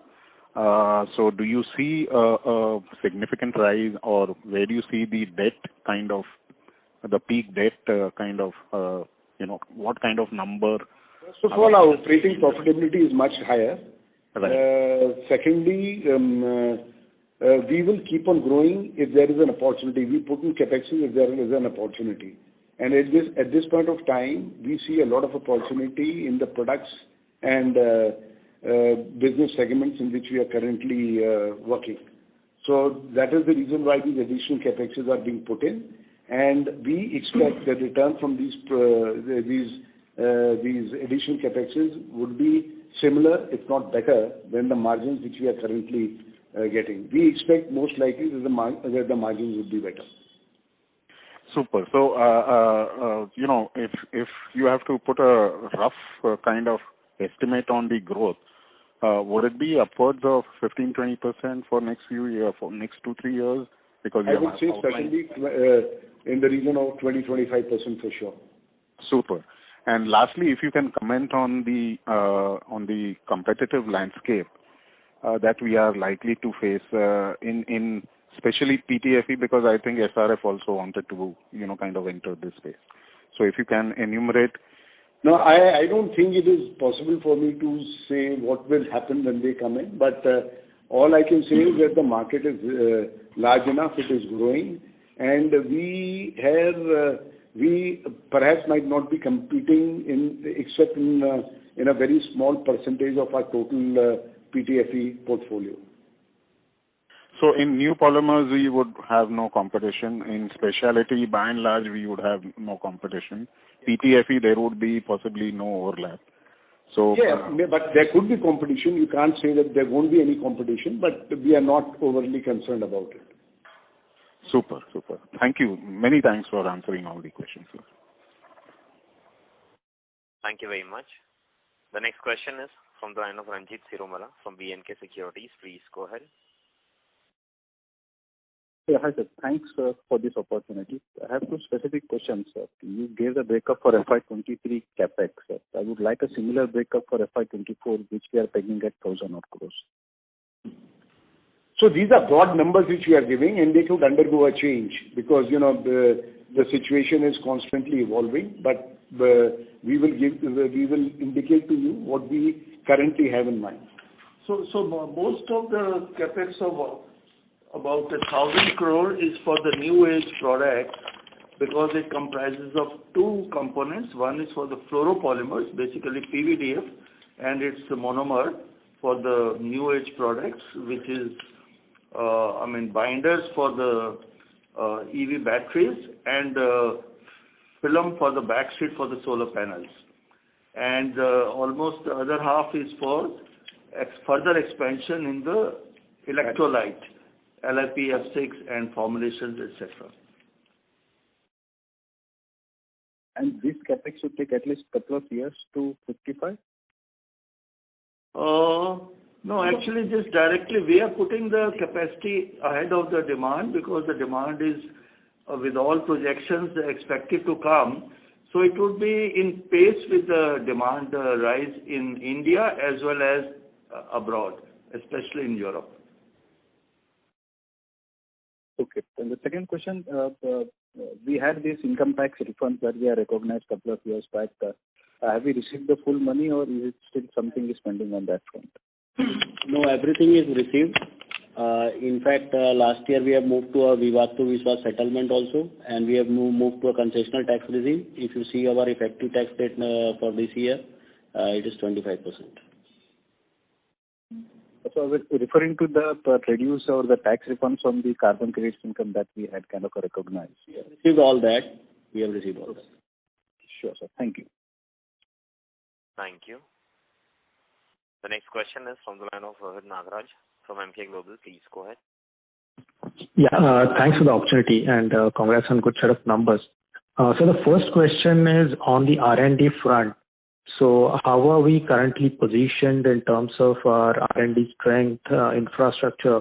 N: So do you see a significant rise, or where do you see the debt kind of, the peak debt kind of, what kind of number?
E: First of all, our operating profitability is much higher.
N: Right.
E: Secondly, we will keep on growing if there is an opportunity. We put in CapExes if there is an opportunity. And at this point of time, we see a lot of opportunity in the products and business segments in which we are currently working. So that is the reason why these additional CapExes are being put in, and we expect the return from these additional CapExes would be similar, if not better, than the margins which we are currently getting. We expect most likely that the margins would be better.
N: Super. So, if you have to put a rough kind of estimate on the growth, would it be upwards of 15-20% for next few years, for next 2-3 years? Because
E: I would say certainly in the region of 20-25% for sure.
N: Super. And lastly, if you can comment on the competitive landscape that we are likely to face in especially PTFE, because I think SRF also wanted to kind of enter this space. So if you can enumerate.
E: No, I don't think it is possible for me to say what will happen when they come in, but all I can say is that the market is large enough, it is growing, and we perhaps might not be competing except in a very small percentage of our total PTFE portfolio.
N: So in new polymers, we would have no competition. In specialty, by and large, we would have no competition. PTFE, there would be possibly no overlap. So
E: yeah, but there could be competition. You can't say that there won't be any competition, but we are not overly concerned about it.
N: Super. Thank you. Many thanks for answering all the questions, sir.
C: Thank you very much. The next question is from the line of Ranjit Siromala from B&K Securities. Please go ahead.
H: Yeah, hi, sir. Thanks for this opportunity. I have two specific questions, sir. You gave the breakup for FY23 CapEx, sir. I would like a similar breakup for FY24, which we are pegging at 1,000 crores.
E: So these are broad numbers which we are giving, and they could undergo a change because the situation is constantly evolving. But we will indicate to you what we currently have in mind.
K: So most of the capex of about 1,000 crore is for the new age product because it comprises of two components. One is for the fluoropolymers, basically PVDF, and it's the monomer for the new age products, which is binders for the EV batteries and film for the backsheet for the solar panels. And almost the other half is for further expansion in the electrolyte, LiPF6 and formulations, etc.
H: And this capex should take at least a couple of years to fructify?
K: No, actually just directly we are putting the capacity ahead of the demand because the demand is with all projections expected to come. So it would be in pace with the demand rise in India as well as abroad, especially in Europe.
H: Okay. And the second question, we had this income tax refund that we are recognized a couple of years back. Have we received the full money or is it still something is pending on that front?
B: No, everything is received. In fact, last year we have moved to a Vivad to Vishwas settlement also, and we have moved to a concessional tax regime. If you see our effective tax rate for this year, it is 25%.
H: So I was referring to the reduce or the tax refunds on the carbon credits income that we had kind of recognized.
B: We have received all that. We have received all that.
H: Sure, sir. Thank you.
C: Thank you. The next question is from the line of Rohit Nagraj from Emkay Global. Please go ahead.
A: Yeah, thanks for the opportunity and congrats on good set of numbers. So the first question is on the R&D front. So how are we currently positioned in terms of our R&D strength, infrastructure,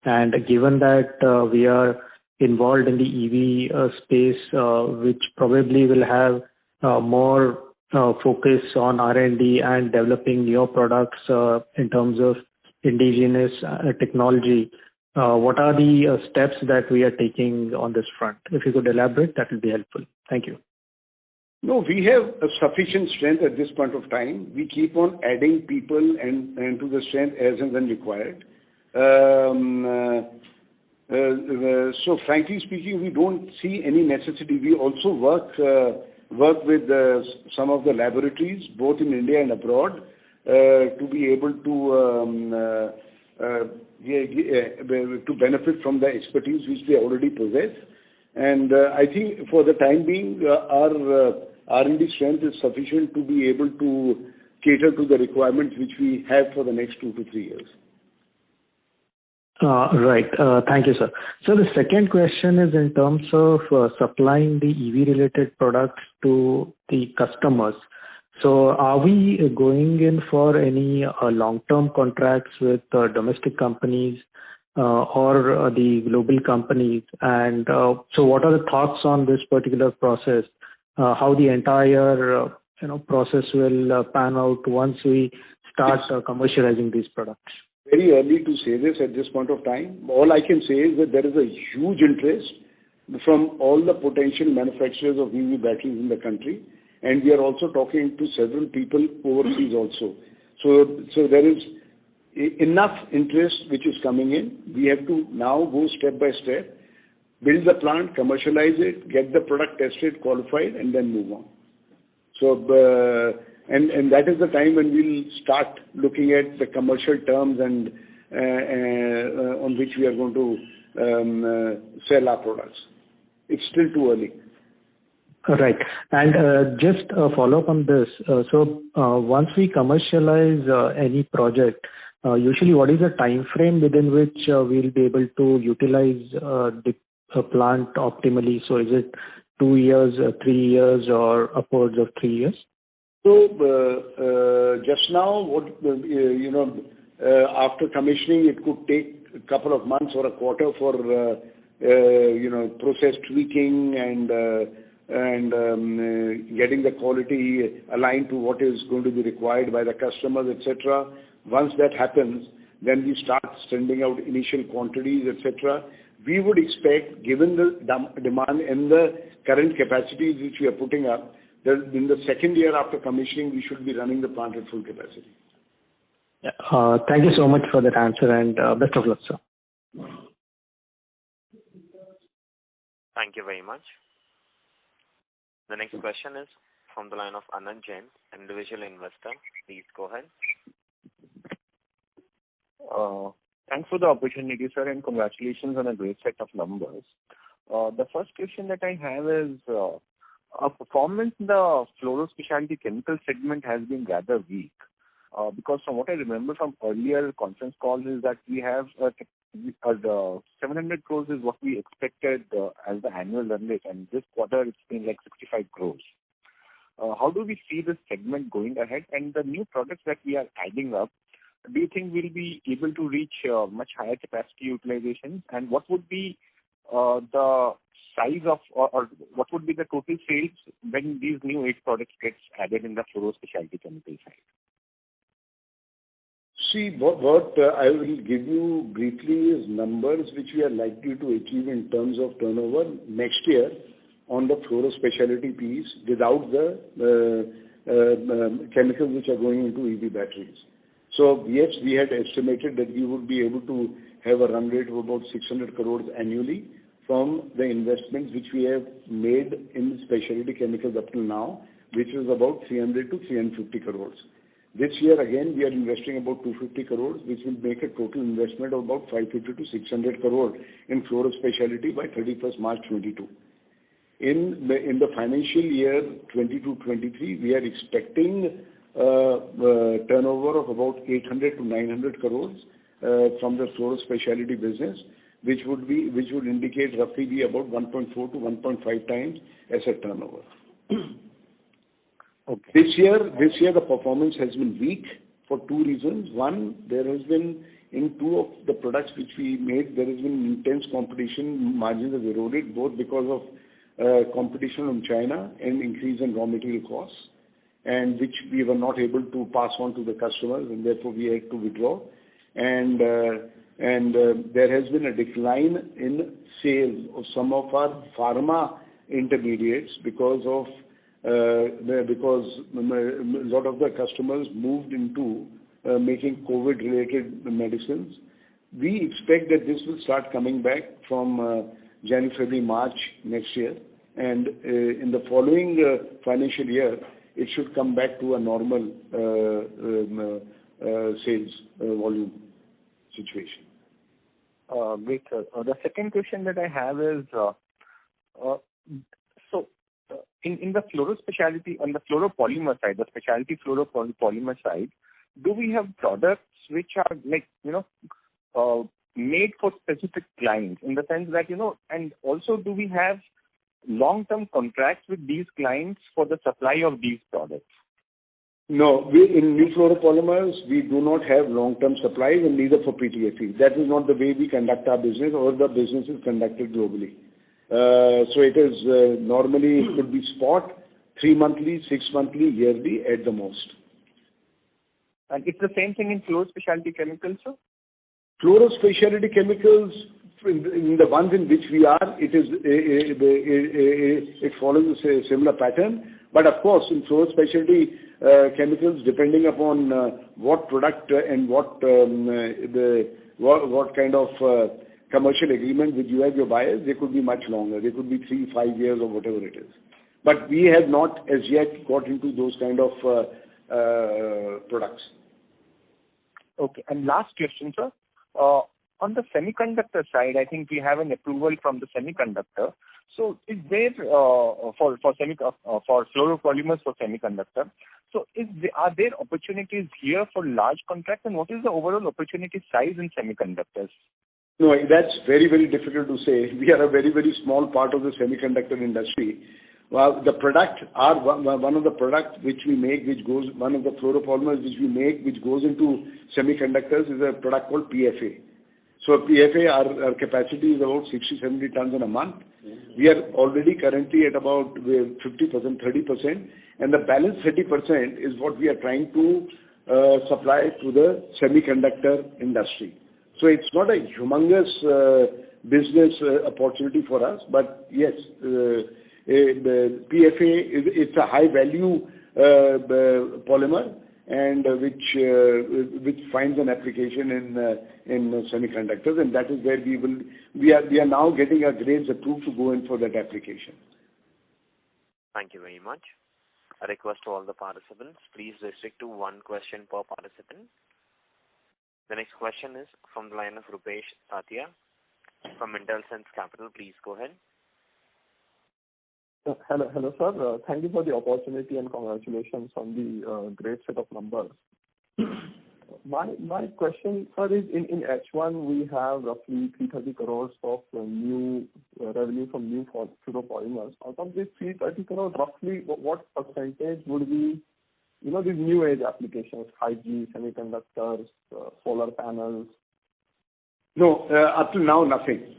A: and given that we are involved in the EV space, which probably will have more focus on R&D and developing new products in terms of indigenous technology, what are the steps that we are taking on this front? If you could elaborate, that would be helpful. Thank you.
E: No, we have a sufficient strength at this point of time. We keep on adding people and to the strength as and when required. So frankly speaking, we don't see any necessity. We also work with some of the laboratories, both in India and abroad, to be able to benefit from the expertise which they already possess. And I think for the time being, our R&D strength is sufficient to be able to cater to the requirements which we have for the next 2 to 3 years.
A: Right. Thank you, sir. So the second question is in terms of supplying the EV-related products to the customers. So are we going in for any long-term contracts with domestic companies or the global companies? And so what are the thoughts on this particular process? How the entire process will pan out once we start commercializing these products?
E: Very early to say this at this point of time. All I can say is that there is a huge interest from all the potential manufacturers of EV batteries in the country, and we are also talking to several people overseas also. So there is enough interest which is coming in. We have to now go step by step, build the plant, commercialize it, get the product tested, qualified, and then move on. So and that is the time when we'll start looking at the commercial terms and on which we are going to sell our products. It's still too early.
A: Right. And just a follow-up on this. So once we commercialize any project, usually what is the time frame within which we'll be able to utilize the plant optimally? So is it 2 years, 3 years, or upwards of 3 years?
E: So just now, after commissioning, it could take a couple of months or a quarter for process tweaking and getting the quality aligned to what is going to be required by the customers, etc. Once that happens, then we start sending out initial quantities, etc. We would expect, given the demand and the current capacities which we are putting up, that in the second year after commissioning, we should be running the plant at full capacity.
A: Yeah. Thank you so much for that answer, and best of luck, sir.
C: Thank you very much. The next question is from the line of Anand Jain, individual investor. Please go ahead.
D: Thanks for the opportunity, sir, and congratulations on a great set of numbers. The first question that I have is, our performance in the fluoro specialty chemical segment has been rather weak. Because from what I remember from earlier conference calls is that we have the 700 crores is what we expected as the annual run rate, and this quarter it's been like 65 crores. How do we see this segment going ahead, and the new products that we are adding up, do you think we'll be able to reach much higher capacity utilization? And what would be the size of, or what would be the total sales when these new 8 products gets added in the fluoro specialty chemical side?
E: See, what I will give you briefly is numbers which we are likely to achieve in terms of turnover next year on the fluoro specialty piece without the chemicals which are going into EV batteries. So yes, we had estimated that we would be able to have a run rate of about 600 crores annually from the investments which we have made in specialty chemicals up till now, which is about 300 to 350 crores. This year again, we are investing about 250 crores, which will make a total investment of about 550 to 600 crores in fluoro specialty by 31st March 22. In the financial year 22-23, we are expecting turnover of about 800 to 900 crores from the fluoro specialty business, which would indicate roughly be about 1.4 to 1.5 times asset turnover. Okay. This year the performance has been weak for 2 reasons. One, there has been in 2 of the products which we made, there has been intense competition. Margins have eroded both because of competition from China and increase in raw material costs, and which we were not able to pass on to the customers, and therefore we had to withdraw. And there has been a decline in sales of some of our pharma intermediates because of because a lot of the customers moved into making COVID-related medicines. We expect that this will start coming back from January, February, March next year, and in the following financial year, it should come back to a normal sales volume situation.
M: Great, sir. The second question that I have is, in the fluorospecialty, on the fluoropolymer side, the specialty fluoropolymer side, do we have products which are made for specific clients, in the sense that, and also do we have long-term contracts with these clients for the supply of these products?
E: No, in new fluoropolymers, we do not have long-term supplies, and neither for PTFE. That is not the way we conduct our business, or the business is conducted globally. So it is normally, it could be spot, 3 monthly, 6 monthly, yearly at the most.
M: And it's the same thing in fluorospecialty chemicals, sir?
E: Fluorospecialty chemicals, in the ones in which we are, it follows a similar pattern. But of course, in fluorospecialty chemicals, depending upon what product and what kind of commercial agreement with you have your buyers, they could be much longer. They could be 3-5 years or whatever it is. But we have not as yet got into those kind of products.
M: Okay. And last question, sir. On the semiconductor side, I think we have an approval from the semiconductor. So is there for fluoropolymers for semiconductor? So are there opportunities here for large contracts, and what is the overall opportunity size in semiconductors?
E: No, that's very, very difficult to say. We are a very, very small part of the semiconductor industry. Well, the product, one of the products which we make, one of the fluoropolymers which we make, which goes into semiconductors, is a product called PFA. So PFA, our capacity is about 60-70 tons in a month. We are already currently at about 50%, 30%, and the balance 30% is what we are trying to supply to the semiconductor industry. So it's not a humongous business opportunity for us, but yes, the PFA it's a high value polymer, and which finds an application in semiconductors, and that is where we are now getting our grades approved to go in for that application.
C: Thank you very much. A request to all the participants, please restrict to one question per participant. The next question is from the line of Rupesh Tatia from Intelsense Capital. Please go ahead.
O: Hello, sir. Thank you for the opportunity and congratulations on the great set of numbers. My question, sir, is in H1 we have roughly 330 crores of new revenue from new fluoropolymers. Out of this 330 crores, roughly what percentage would be these new age applications, 5G, semiconductors, solar panels?
E: No, up to now, nothing.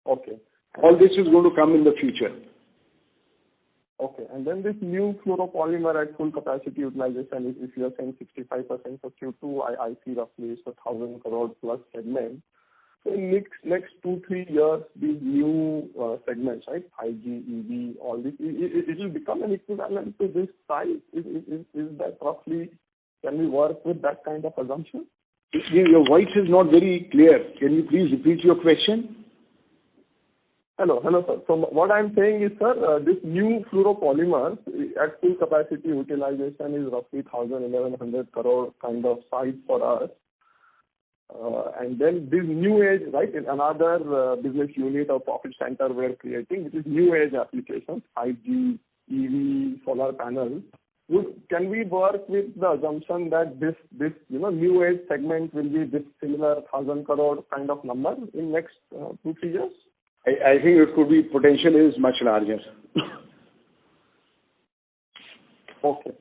O: Okay.
E: All this is going to come in the future.
O: Okay. And then this new fluoropolymer at full capacity utilization, if you are saying 65% for Q2, I see roughly it's 1,000 crore plus segment. So in next 2-3 years, these new segments, right, 5G, EV, all this, it will become an equivalent to this size. Is that roughly, can we work with that kind of assumption?
E: Your voice is not very clear. Can you please repeat your question?
O: Hello, sir. So what I'm saying is, sir, this new fluoropolymer at full capacity utilization is roughly 1,100 crore kind of size for us. And then this new age, right, in another business unit or profit center we're creating, which is new age applications, 5G, EV, solar panels. Can we work with the assumption that this new age segment will be this similar 1,000 crore kind of number in next 2-3 years?
E: I think it could be, potential is much larger.
O: Okay.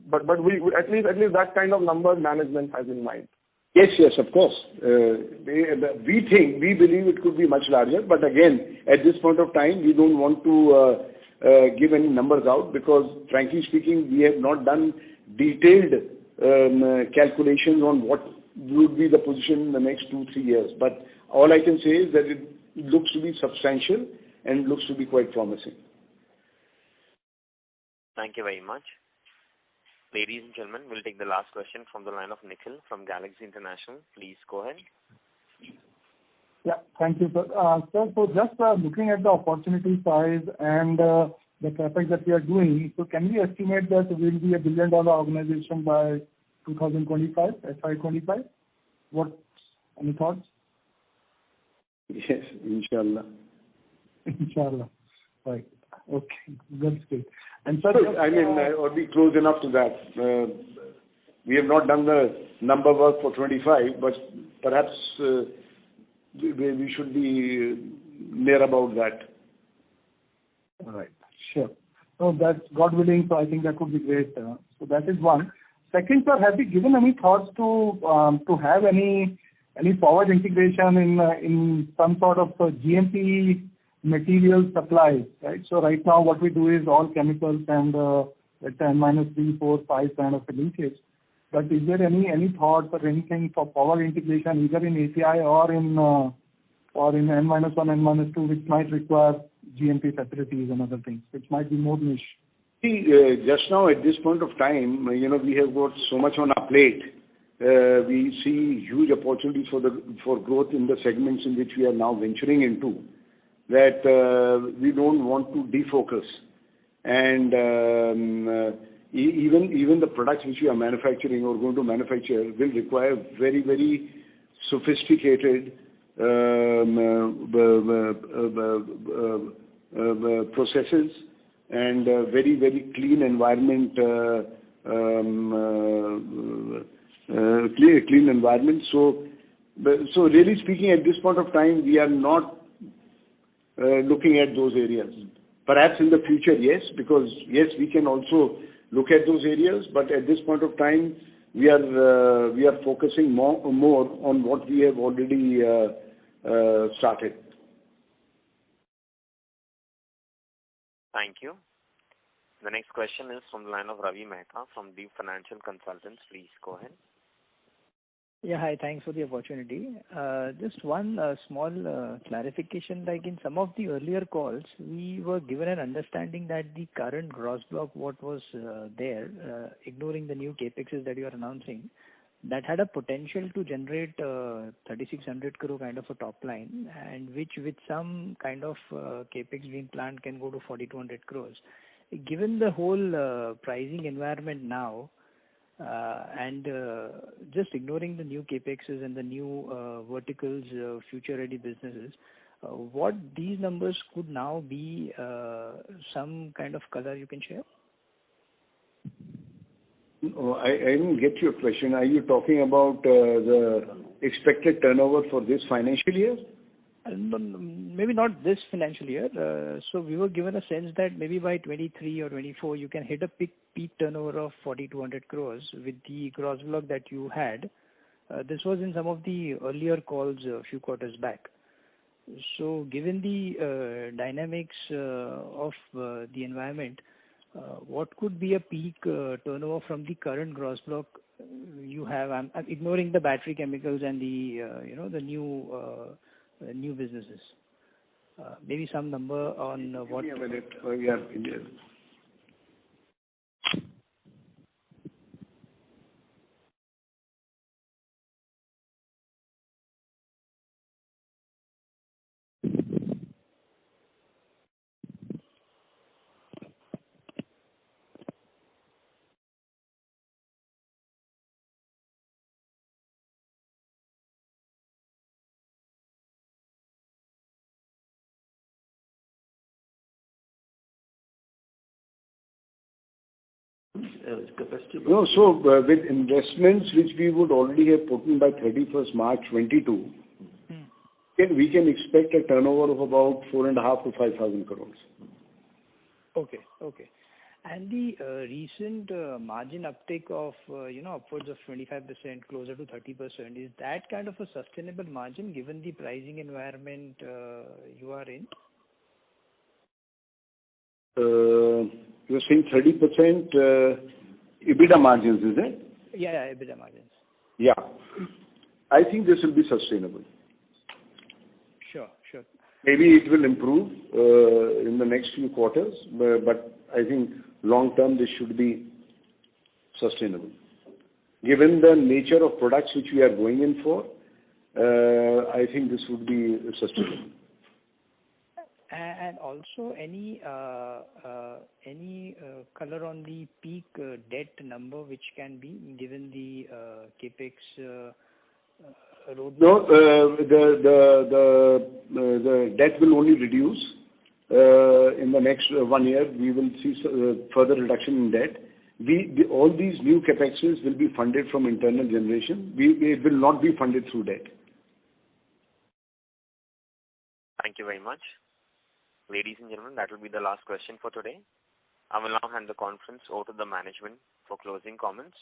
O: But we at least that kind of number management has in mind.
E: Yes, of course. We believe it could be much larger, but again, at this point of time, we don't want to give any numbers out, because frankly speaking, we have not done detailed calculations on what would be the position in the next 2-3 years. But all I can say is that it looks to be substantial and looks to be quite promising.
C: Thank you very much. Ladies and gentlemen, we'll take the last question from the line of Nikhil from Galaxy International. Please go ahead.
I: Yeah, thank you, sir. Sir, so just looking at the opportunity size and the CapEx that we are doing, so can we estimate that we'll be a billion-dollar organization by 2025, FY25? Any thoughts?
E: Yes, inshallah.
I: Inshallah. Right. Okay, that's great. And sir,
E: or be close enough to that. We have not done the number work for 25, but perhaps we should be near about that.
I: All right. Sure. So that's God willing, so I think that would be great. So that is one. Second, sir, have you given any thoughts to have any forward integration in some sort of GMP material supply, right? So right now what we do is all chemicals and let's say N-3, 4, 5 kind of linkage. But is there any thoughts or anything for power integration either in API or in N-1, N-2, which might require GMP facilities and other things, which might be more niche?
E: See, just now at this point of time, we have got so much on our plate. We see huge opportunities for growth in the segments in which we are now venturing into, that we don't want to defocus. And even the products which we are manufacturing or going to manufacture will require very, very sophisticated processes and very, very clean environment. Clean environment. So really speaking, at this point of time, we are not looking at those areas. Perhaps in the future, yes, because yes, we can also look at those areas. But at this point of time, we are focusing more on what we have already started.
C: Thank you. The next question is from the line of Ravi Mehta from Deep Financial Consultants. Please go ahead.
P: Yeah, hi. Thanks for the opportunity. Just one small clarification. Like in some of the earlier calls, we were given an understanding that the current gross block, what was there, ignoring the new capexes that you are announcing, that had a potential to generate 3,600 crore kind of a top line, and which with some kind of capex being planned can go to 4,200 crores. Given the whole pricing environment now, and just ignoring the new capexes and the new verticals, future-ready businesses, what these numbers could now be, some kind of color you can share?
E: No, I didn't get your question. Are you talking about the expected turnover for this financial year?
P: Maybe not this financial year. So we were given a sense that maybe by 23 or 24 you can hit a peak turnover of 4,200 crores with the gross block that you had. This was in some of the earlier calls a few quarters back. So given the dynamics of the environment, what could be a peak turnover from the current gross block you have? I'm ignoring the battery chemicals and the the new businesses. Maybe some number on what.
E: Give me a minute. Yeah. No, so with investments which we would already have put in by 31st March 22, we can expect a turnover of about 4,500 to 5,000 crores.
P: Okay. And the recent margin uptake of upwards of 25%, closer to 30%, is that kind of a sustainable margin given the pricing environment you are in?
E: You're saying 30% EBITDA margins, is it?
P: Yeah, EBITDA margins.
E: Yeah. I think this will be sustainable.
P: Sure.
E: Maybe it will improve in the next few quarters, but I think long term this should be sustainable. Given the nature of products which we are going in for, I think this would be sustainable.
P: And also any color on the peak debt number which can be given the capex road?
E: No, the debt will only reduce in the next 1 year. We will see further reduction in debt. All these new capexes will be funded from internal generation. It will not be funded through debt.
C: Thank you very much. Ladies and gentlemen, that will be the last question for today. I will now hand the conference over to the management for closing comments.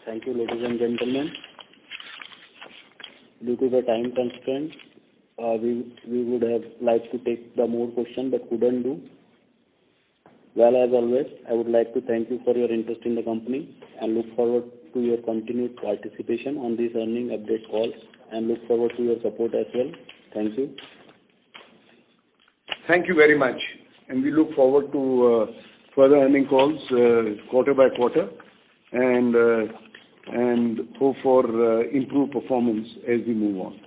B: Thank you, ladies and gentlemen. Due to the time constraint, we would have liked to take the more questions but couldn't do. Well, as always, I would like to thank you for your interest in the company and look forward to your continued participation on these earning update calls and look forward to your support as well. Thank you.
E: Thank you very much. And we look forward to further earning calls quarter by quarter and hope for improved performance as we move on.